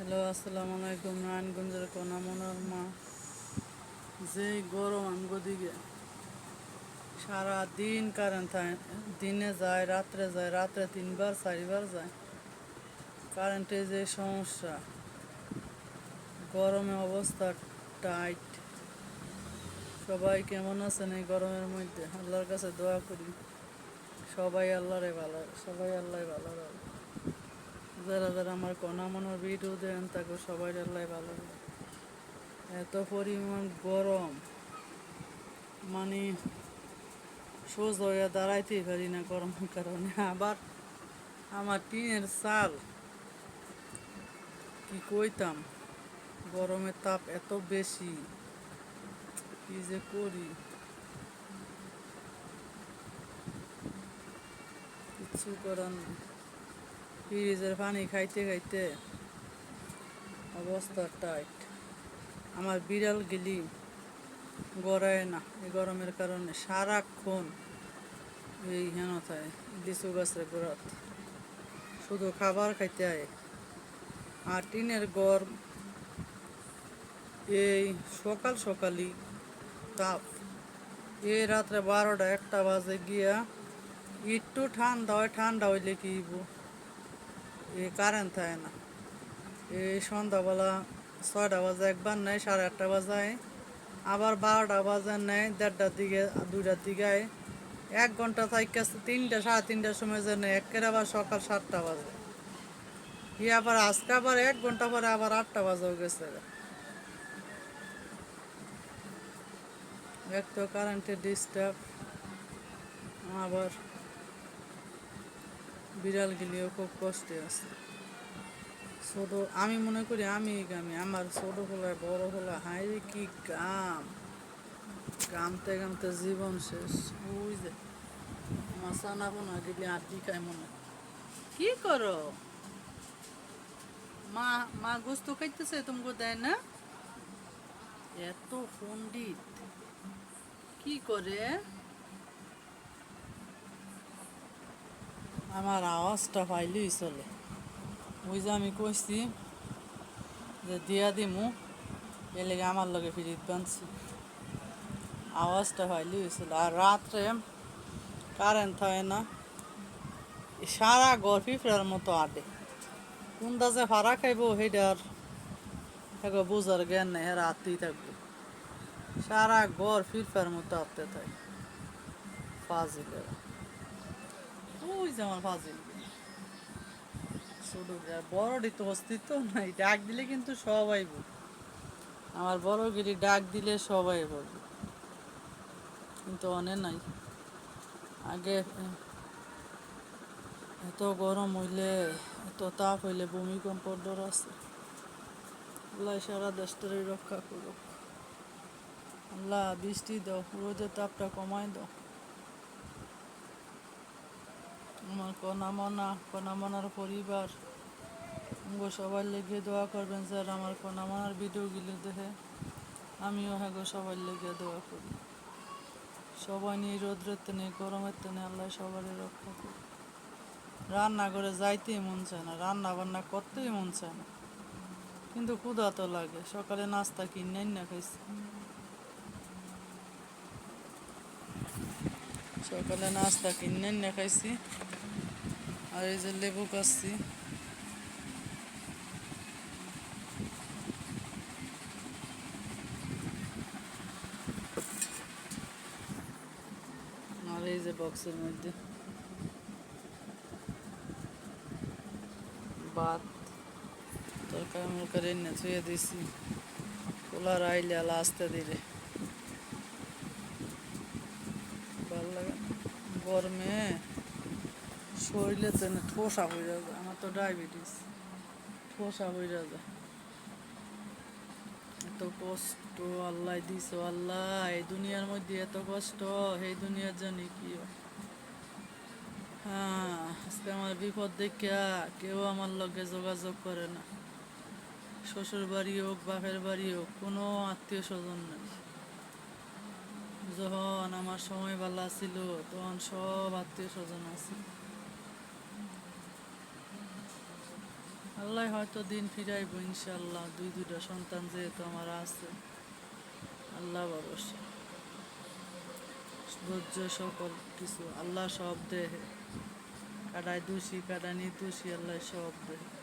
Hello, আসসালামু আলাইকুম। নারায়ণগঞ্জের কর্ণমনার মা, যে গরম আমগো দিকে সারা দিন কারেন্ট থাকে। দিনে যায়, রাত্রে 3বার 4বার যায় কারেন্টের। যে সমস্যা, গরমে অবস্থা টাইট। সবাই কেমন আছেন এই গরমের মধ্যে? আল্লাহর কাছে দোয়া করি সবাই আল্লাহ ভালো রাখে। যারা যারা আমার কর্ণমনার ভিডিও দেন তাকে সবাই আল্লাহ ভালো রাখে। এত পরিমাণ গরম, মানে সোজা হয়ে দাঁড়াইতেই পারি না গরমের কারণে। আবার আমার টিনের চাল, কি কইতাম, গরমের তাপ এত বেশি, কি যে করি কিচ্ছু করার নেই। ফ্রিজের পানি খাইতে খাইতে অবস্থা টাইট। আমার বিড়াল গেলি গড়ায় না এই গরমের কারণে, সারাক্ষণ এই হেন থাকে লিচু গাছের গোড়াত, শুধু খাবার খাইতে আয়। আর টিনের গড়, এই সকাল সকালই তাপ, এই রাত্রে 12টা 1টা বাজে গিয়া একটু ঠান্ডা হয়। ঠান্ডা হইলে কি হইব, এই কারেন্ট থাকে না। এই সন্ধ্যাবেলা 6টা বাজে একবার নেয়, 8:30 বাজায়, আবার 12টা বাজে নেয়, 1:30টার দিকে 2টার দিকে আয়। 1 ঘন্টা থাইকা 3টা 3:30টার সময় যে নেয়, একের আবার সকাল 7টা বাজে। আবার আজকে আবার 1 ঘন্টা পরে আবার 8টা বাজেও গেছে। এক তো কারেন্টের ডিস্টার্ব, আবার বিড়াল গেলেও খুব কষ্টে আছে। ছোটো, আমি মনে করি আমি আমার ছোটো খোলায় বড় খোলা, হাই রে কি গাম, গামতে গামতে জীবন শেষ। ওই যে আমার সানা পোনা গেলে আড্ডি খায় মনে। কি করো মা? মা গোস্ত খাইতেছে তোমাকে দেয় না? এত পণ্ডিত কি করে? আমার আওয়াজটা পাইলেই চলে। ওই যে আমি কইছি যে দিয়া দিমু, এ লেগে আমার লগে ফিরিত বানছি, আওয়াজটা পাইলেই হয়েছিল। আর রাত্রে কারেন্ট থাকে না, সারা ঘর পিঁপড়ার মতো আডে। কোনটা যে ভাড়া খাইব সেইটার এখন বোঝার জ্ঞান নেই, হ্যাঁ আটতেই থাকবো। সারা ঘর পিঁপড়ার মতো আটতে থাকে ফাজিলেরা। ওই যে আমার ফাজিল ছোট বড়টি তো অস্তিত্ব নাই, ডাক দিলে কিন্তু সবাই বল। আমার বড়গিরি ডাক দিলে সবাই বলবে, কিন্তু অনে নাই। আগে এত গরম হইলে, এত তাপ হইলে ভূমিকম্পর ডর আছে। আল্লাহ সারা দেশটারই রক্ষা করুক। আল্লাহ বৃষ্টি দাও, রোদের তাপটা কমাই দাও। আমার কনামনার পরিবার, সবার লেগে দোয়া করবেন। স্যার আমার কনামনার ভিডিওগুলো দেখে আমিও হ্যাঁ সবার লেগে দোয়া করি। সবাই নিয়ে রোদ্রের তেনে গরমের তেনে আল্লাহ সবারই রক্ষা করি। রান্না করে যাইতেই মন চায় না, রান্না বান্না করতেই মন চায় না, কিন্তু ক্ষুধা তো লাগে। সকালে নাস্তা কিনে না খাইছি, সকালে নাস্তা কিনে না খাইছি। আর এই যে লেবু কাটছি, আর এই যে বক্সের মধ্যে ভাত তরকারি মরকারি এনে ছুঁয়ে দিছি। পোলার আইলে আলা আসতে দিলে ভালো লাগে। গরমে শরীরে তো ঠোসা হয়ে যায়, আমার তো ডায়াবেটিস, ঠোসা হয়ে যায়। এত কষ্ট আল্লাহ দিছ, আল্লাহ এই দুনিয়ার মধ্যে এত কষ্ট, এই দুনিয়ার জন্য কি হয়? হ্যাঁ, আজকে আমার বিপদ দেখিয়া কেউ আমার লগে যোগাযোগ করে না। শ্বশুর বাড়ি হোক বাপের বাড়ি হোক, কোনো আত্মীয় স্বজন নেই। যখন আমার সময় ভালো ছিল তখন সব আত্মীয় স্বজন আছে। আল্লাহ হয়তো দিন ফিরাইব ইনশাল্লাহ। দুইটা সন্তান যেহেতু আমার আছে, আল্লাহ ভরসা। ধৈর্য সকল কিছু আল্লাহ সব দেহে, কাডায় দোষী কাডা নির্দোষী আল্লাহ সব দেহে।